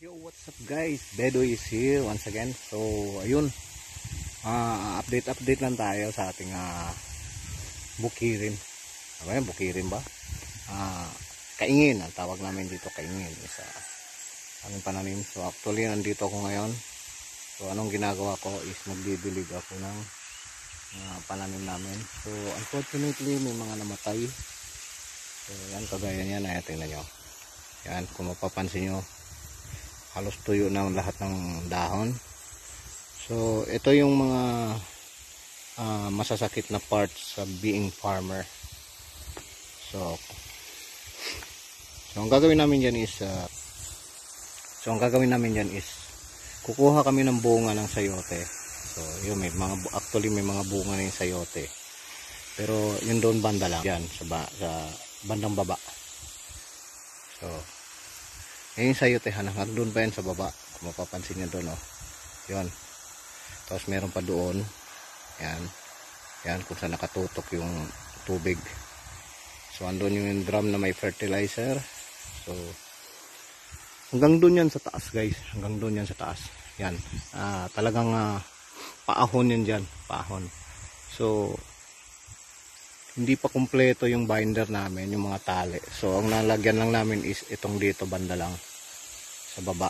Yo, what's up guys? Bedoy is here once again. So, ayun. Update lang tayo sa ating bukirin. Ano yan? Bukirin ba? Kaingin. Ang tawag namin dito, kaingin. Sa aming pananim. So, actually, nandito ako ngayon. So, anong ginagawa ko is magdidilig ako ng pananim namin. So, unfortunately, may mga namatay. So, yan, kagaya niyan. Ayan, tingnan nyo. Yan, kung mapapansin nyo, halos tuyo na lahat ng dahon. So ito yung mga masasakit na parts sa being farmer. So ang gagawin namin diyan is kukuha kami ng bunga ng sayote. So yun, actually may mga bunga ng sayote. Pero yun doon banda lang diyan sa bandang baba. So yung sayotehan hanggang doon pa yan sa baba. Kung mapapansin nyo doon, oh. Yun. Tapos meron pa doon. Yan. Yan kung saan nakatutok yung tubig. So andun yung drum na may fertilizer. So hanggang doon yan sa taas, guys. Hanggang doon yan sa taas. Yan. Talagang paahon yan dyan. Paahon. So hindi pa kumpleto yung binder namin, yung mga tali. So ang nalagyan lang namin is itong dito banda lang sa baba.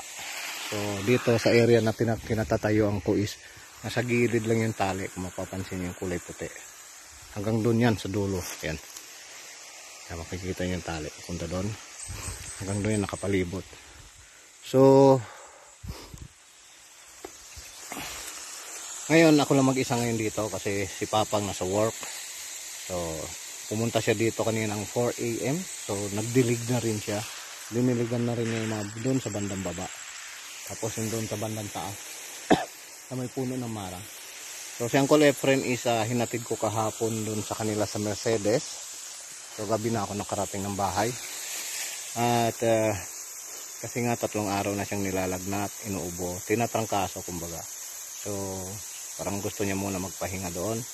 So dito sa area na kinatatayuan ko is nasa gilid lang yung tali. Kung mapapansin yung kulay puti, hanggang doon yan sa dulo. Yan. Kaya makikita nyo yung tali punta doon. Hanggang doon yan nakapalibot. So ngayon ako lang mag-isa ngayon dito kasi si Papang nasa work. So pumunta siya dito kaninang 4 AM. So nagdilig na rin siya. Diniligan na rin yung mga doon sa bandang baba. Tapos yung doon sa bandang taas na may puno ng marang. So si Uncle Efren is hinatid ko kahapon doon sa kanila sa Mercedes. So gabi na ako nakarating ng bahay. At kasi nga 3 araw na siyang nilalagnat, inuubo, tinatrangkaso kumbaga. So parang gusto niya muna magpahinga doon.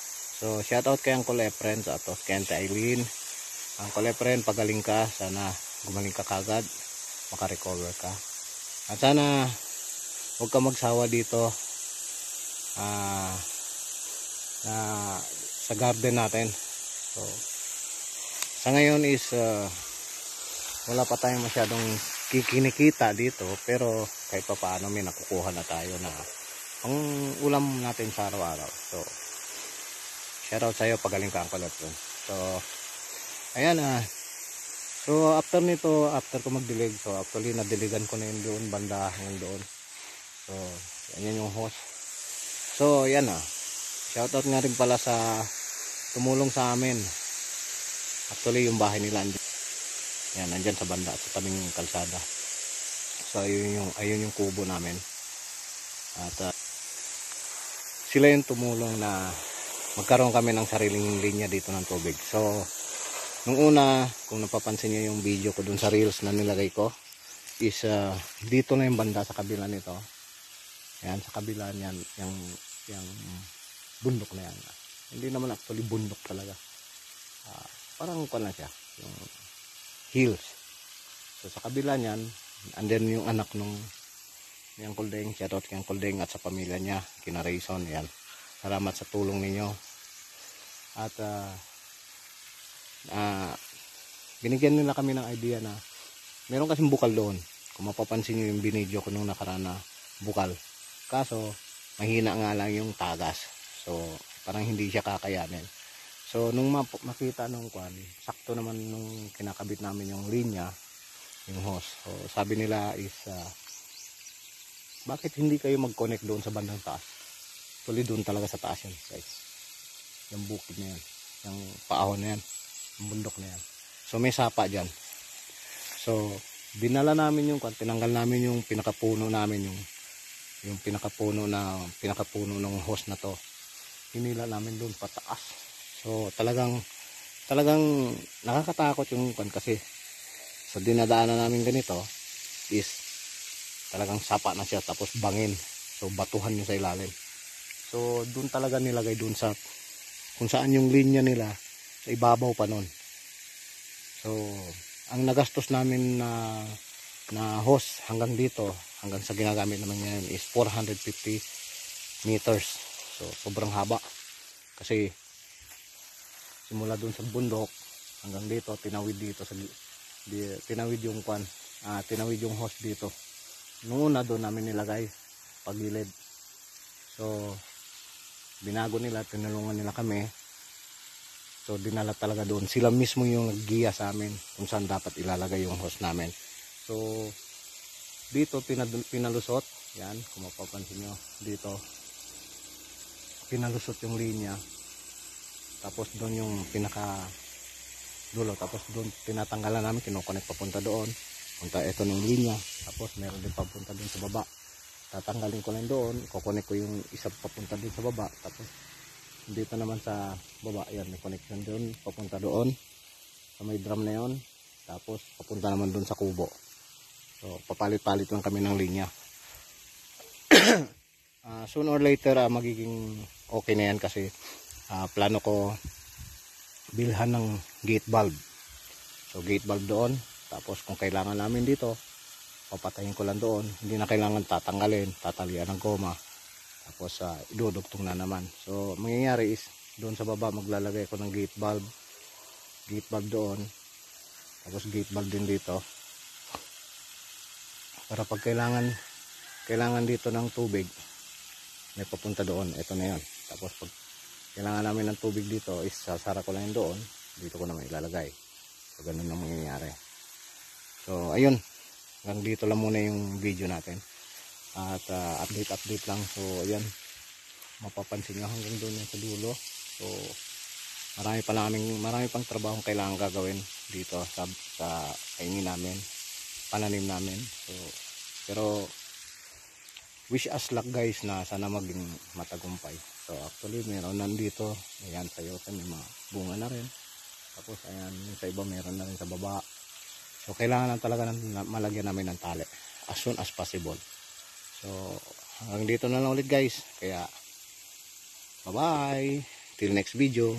So shout out kay Uncle Efren, at kay Auntie Eileen. Uncle Efren, pagaling ka, sana gumaling ka kagad, makarecover ka. At sana huwag ka magsawa dito sa garden natin. So sa ngayon is wala pa tayong masyadong kikinikita dito, pero kahit pa paano may nakukuha na tayo na ang ulam natin sa araw-araw. So shoutout sa'yo, pagaling ka, Uncle Efren. So ayan so after nito, after ko magdilig, so actually nadiligan ko na yun doon banda hanggang doon. So yan yung host. So yan shoutout nga rin pala sa tumulong sa amin. Actually yung bahay nila yan, nandyan sa banda, sa tabing kalsada. So ayun yung kubo namin. At sila yung tumulong na magkaroon kami ng sariling linya dito ng tubig. So nung una, kung napapansin niyo yung video ko dun sa reels na nilagay ko, is dito na yung banda sa kabila nito. Yan, sa kabila niyan, yung bundok na yan. Hindi naman actually bundok talaga. Parang kuwan lang siya, yung hills. So sa kabila niyan, and then yung anak nung ni Uncle Deng, shoutout kay Uncle Deng at sa pamilya niya, kina Rayson, yan. Salamat sa tulong ninyo. At binigyan nila kami ng idea na meron kasing bukal doon. Kung mapapansin nyo yung binidyo ko nung nakaraan na bukal. Kaso mahina nga lang yung tagas. So parang hindi siya kakayanin. So nung makita nung kwan, sakto naman nung kinakabit namin yung linya, yung hose. So sabi nila is bakit hindi kayo mag-connect doon sa bandang taas? Tuloy doon talaga sa taas yan, guys. Yung bukid na yan, yung paahon na yan, yung bundok na yan. So may sapa dyan. So dinala namin yung tinanggal namin yung pinakapuno namin, yung pinakapuno ng hose na to. Hinila namin doon pataas. So talagang nakakatakot yung kasi sa dinadaanan namin ganito is talagang sapa na siya, tapos bangin. So batuhan yung sa ilalim. So doon talaga nilagay doon sa kung saan yung linya nila, sa ibabaw pa nun. So ang nagastos namin na hose hanggang dito, hanggang sa ginagamit naman ngayon is 450 meters. So sobrang haba kasi simula dun sa bundok hanggang dito, tinawid dito sa tinawid yung tinawid yung hose dito. Noon na doon namin nilagay pagilid. So binago nila, tinulungan nila kami. So dinala talaga doon. Sila mismo yung naggiya sa amin kung saan dapat ilalagay yung hose namin. So dito pinalusot. Yan, kung mapapansin nyo dito. Pinalusot yung linya. Tapos doon yung pinaka dulo. Tapos doon tinatanggalan namin, kinukonek papunta doon. Punta ito ng linya. Tapos meron din papunta doon sa baba. Tatanggalin ko lang doon. Kukonek ko yung isa papunta doon sa baba. Tapos dito naman sa baba, ayan, may connection doon, papunta doon sa may drum na yon. Tapos papunta naman doon sa kubo. So papalit-palit lang kami ng linya. Sooner or later magiging okay na yan kasi plano ko bilhan ng gate valve. So gate valve doon. Tapos kung kailangan namin dito, papatayin ko lang doon. Hindi na kailangan tatanggalin, tatalian ng goma. Tapos idudugtong na naman. So mangyayari is doon sa baba maglalagay ko ng gate valve. Gate valve doon. Tapos gate valve din dito. Para pag kailangan dito ng tubig, may papunta doon. Ito na yun. Tapos pag kailangan namin ng tubig dito is sasara ko lang yun doon. Dito ko naman ilalagay. So ganun lang mangyayari. So ayun. Hanggang dito lang muna yung video natin. At update lang. So ayan, mapapansin nyo hanggang doon yung sa dulo. So marami pang trabaho kailangan gagawin dito sa kaingin namin, pananim namin. So pero wish us luck guys na sana maging matagumpay. So actually meron nandito, ayan, sayote, may mga bunga na rin. Tapos ayan, yung sa iba meron na rin sa baba. So kailangan lang talaga malagyan namin ng tali as soon as possible. So hanggang dito na lang ulit guys. Kaya bye bye, till next video.